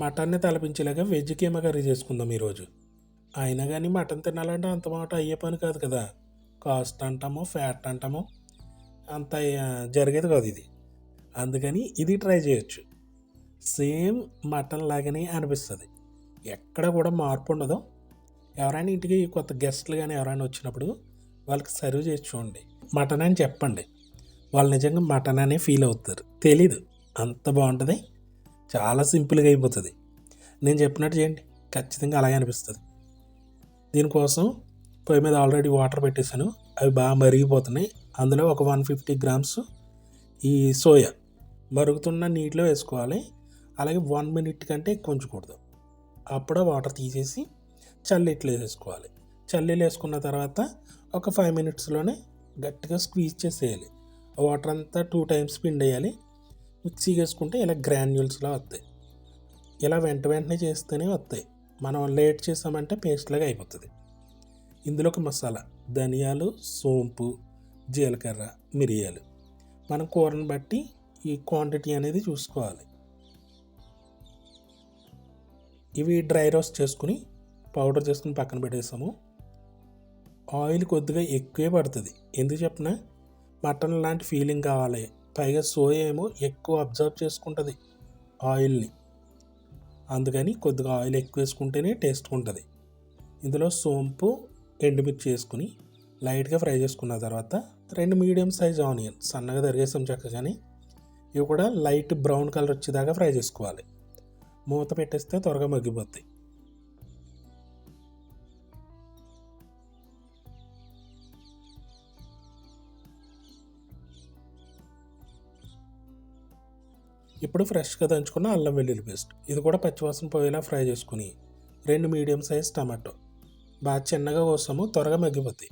మటన్ని తలపించేలాగా veg keema curry చేసుకుందాం ఈరోజు. అయినా కానీ మటన్ తినాలంటే అంత మాట అయ్యే పని కాదు కదా. కాస్ట్ అంటామో ఫ్యాట్ అంటామో అంత జరిగేది కాదు ఇది. అందుకని ఇది ట్రై చేయొచ్చు. సేమ్ మటన్ లాగానే అనిపిస్తుంది, ఎక్కడ కూడా మార్పు ఉండదు. ఎవరైనా ఇంటికి కొత్త గెస్ట్లు కానీ ఎవరైనా వచ్చినప్పుడు వాళ్ళకి సర్వ్ చేసి చూడండి, మటన్ అని చెప్పండి, వాళ్ళు నిజంగా మటన్ అనే ఫీల్ అవుతారు. తెలీదు, అంత బాగుంటుంది. చాలా సింపుల్గా అయిపోతుంది. నేను చెప్పినట్టు చేయండి, ఖచ్చితంగా అలాగే అనిపిస్తుంది. దీనికోసం పొయ్యి మీద ఆల్రెడీ వాటర్ పెట్టేశాను, అవి బాగా మరిగిపోతున్నాయి. అందులో ఒక 150 గ్రామ్స్ ఈ సోయా మరుగుతున్న నీటిలో వేసుకోవాలి. అలాగే 1 మినిట్ కంటే ఎక్కువ ఉంచకూడదు. అప్పుడే వాటర్ తీసేసి చల్లీట్లో వేసుకోవాలి. చల్లీలు వేసుకున్న తర్వాత ఒక 5 మినిట్స్లోనే గట్టిగా స్క్వీజ్ చేసేయాలి. వాటర్ అంతా 2 టైమ్స్ పిండేయాలి. మిక్సీకి వేసుకుంటే ఇలా గ్రాన్యూల్స్లా వస్తాయి. ఇలా వెంటనే చేస్తేనే వస్తాయి. మనం లేట్ చేసామంటే పేస్ట్లాగా అయిపోతుంది. ఇందులోకి మసాలా ధనియాలు, సోంపు, జీలకర్ర, మిరియాలు మనం కూరని బట్టి ఈ క్వాంటిటీ అనేది చూసుకోవాలి. ఇవి డ్రై రోస్ట్ చేసుకుని పౌడర్ చేసుకుని పక్కన పెట్టేసాము. ఆయిల్ కొద్దిగా ఎక్కువే పడుతుంది. ఎందుకు చెప్పినా, మటన్ లాంటి ఫీలింగ్ కావాలి. పైగా సోయా ఏమో ఎక్కువ అబ్జర్వ్ చేసుకుంటుంది ఆయిల్ని, అందుకని కొద్దిగా ఆయిల్ ఎక్కువ వేసుకుంటేనే టేస్ట్ ఉంటుంది. ఇందులో సోంపు, ఎండుమిర్చి వేసుకుని లైట్గా ఫ్రై చేసుకున్న తర్వాత 2 మీడియం సైజ్ ఆనియన్ సన్నగా తరిగేసాం చక్కగాని. ఇవి కూడా లైట్ బ్రౌన్ కలర్ వచ్చేదాకా ఫ్రై చేసుకోవాలి. మూత పెట్టేస్తే త్వరగా మగ్గిపోతాయి. ఇప్పుడు ఫ్రెష్గా దంచుకున్న అల్లం వెల్లుల్లి పేస్ట్, ఇది కూడా పచ్చివాసన పోయేలా ఫ్రై చేసుకుని 2 మీడియం సైజ్ టమాటో బాగా చిన్నగా కోసాము, త్వరగా మగ్గిపోతాయి.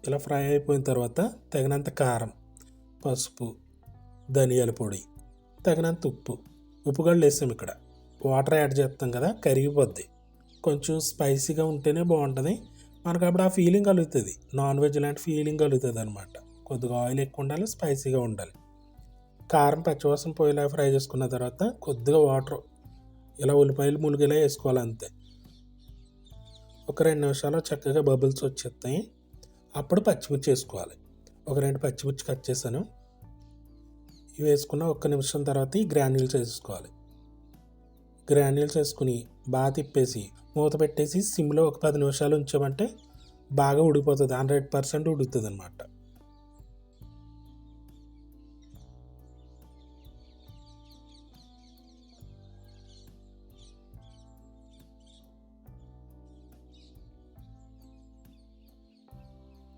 ఇలా ఫ్రై అయిపోయిన తర్వాత తగినంత కారం, పసుపు, ధనియాల పొడి, తగినంత ఉప్పు కూడా వేసాము. ఇక్కడ వాటర్ యాడ్ చేస్తాం కదా, కరిగిపోద్ది. కొంచెం స్పైసీగా ఉంటేనే బాగుంటుంది మనకు. అప్పుడు ఆ ఫీలింగ్ కలుగుతుంది, నాన్ వెజ్ లాంటి ఫీలింగ్ కలుగుతుంది అనమాట. కొద్దిగా ఆయిల్ ఎక్కువ ఉండాలి, స్పైసీగా ఉండాలి. కారం పచ్చివాసన పోయేలా ఫ్రై చేసుకున్న తర్వాత కొద్దిగా వాటర్ ఇలా ఉల్లిపాయలు ములిగేలా వేసుకోవాలి, అంతే. ఒక 2 నిమిషాలు చక్కగా బబుల్స్ వచ్చేస్తాయి. అప్పుడు పచ్చిమిర్చి వేసుకోవాలి. ఒక 2 పచ్చిమిర్చి కట్ చేశాను. ఇవి వేసుకున్న 1 నిమిషం తర్వాత ఈ గ్రాన్యూల్స్ వేసుకోవాలి. గ్రాన్యూల్స్ వేసుకుని బాగా తిప్పేసి మూత పెట్టేసి సిమ్లో ఒక 10 నిమిషాలు ఉంచామంటే బాగా ఉడికిపోతుంది, 100% ఉడుకుతుంది అనమాట.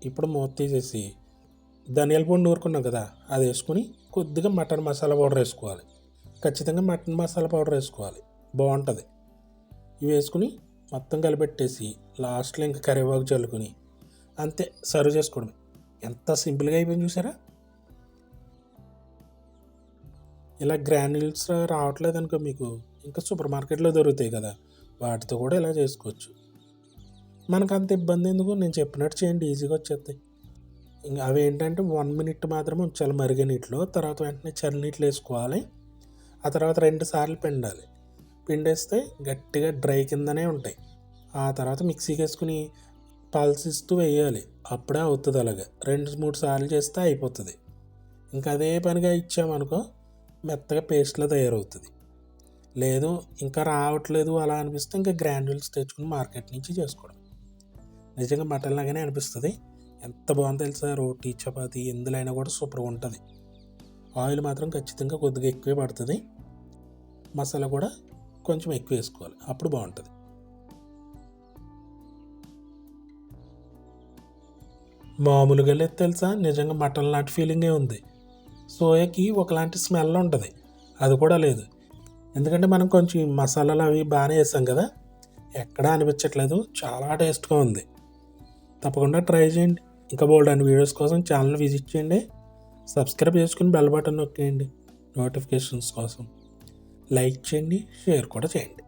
ఇప్పుడు మూత తీసేసి ధనియాల పొడి నూరుకున్నాం కదా, అది వేసుకుని కొద్దిగా మటన్ మసాలా పౌడర్ వేసుకోవాలి. ఖచ్చితంగా మటన్ మసాలా పౌడర్ వేసుకోవాలి, బాగుంటుంది. ఇవి వేసుకుని మొత్తం కలిపెట్టేసి లాస్ట్లో ఇంకా కరివేపాకు చల్లుకుని అంతే సర్వ్ చేసుకోవడం. ఎంత సింపుల్గా అయిపోయింది చూసారా. ఇలా గ్రాన్యూల్స్ రావట్లేదు అనుకో మీకు, ఇంకా సూపర్ మార్కెట్లో దొరుకుతాయి కదా, వాటితో కూడా ఇలా చేసుకోవచ్చు. మనకు అంత ఇబ్బంది ఎందుకు, నేను చెప్పినట్టు చేయండి, ఈజీగా వచ్చేస్తాయి. ఇంకా అవి ఏంటంటే 1 మినిట్ మాత్రమే ఉంచాలి మరిగే నీటిలో, తర్వాత వెంటనే చల్ల నీటిలో వేసుకోవాలి. ఆ తర్వాత 2 సార్లు పిండాలి. పిండేస్తే గట్టిగా డ్రై కిందనే ఉంటాయి. ఆ తర్వాత మిక్సీకి వేసుకుని పల్సిస్తూ వేయాలి, అప్పుడే అవుతుంది. అలాగే 2-3 సార్లు చేస్తే అయిపోతుంది. ఇంకా అదే పనిగా ఇచ్చామనుకో మెత్తగా పేస్ట్లా తయారవుతుంది. లేదు ఇంకా రావట్లేదు అలా అనిపిస్తే ఇంకా గ్రాన్యూల్స్ తెచ్చుకుని మార్కెట్ నుంచి చేసుకోవడం. నిజంగా మటన్ లాగానే అనిపిస్తుంది. ఎంత బాగుందో తెలుసా, రోటీ, చపాతీ ఎందులో అయినా కూడా సూపర్గా ఉంటుంది. ఆయిల్ మాత్రం ఖచ్చితంగా కొద్దిగా ఎక్కువే పడుతుంది. మసాలా కూడా కొంచెం ఎక్కువ వేసుకోవాలి, అప్పుడు బాగుంటుంది. మామూలుగా లేదు తెలుసా, నిజంగా మటన్ లాంటి ఫీలింగే ఉంది. సోయాకి ఒకలాంటి స్మెల్ ఉంటుంది, అది కూడా లేదు. ఎందుకంటే మనం కొంచెం మసాలాలు అవి బాగానే వేసాం కదా, ఎక్కడా అనిపించట్లేదు. చాలా టేస్ట్గా ఉంది. తప్పకుండా ట్రై చేయండి. ఇంకా బోల్డ్ అని వీడియోస్ కోసం ఛానల్ విజిట్ చేయండి. సబ్స్క్రైబ్ చేసుకుని బెల్ బటన్ నొక్కేయండి నోటిఫికేషన్స్ కోసం. లైక్ చేయండి, షేర్ కూడా చేయండి.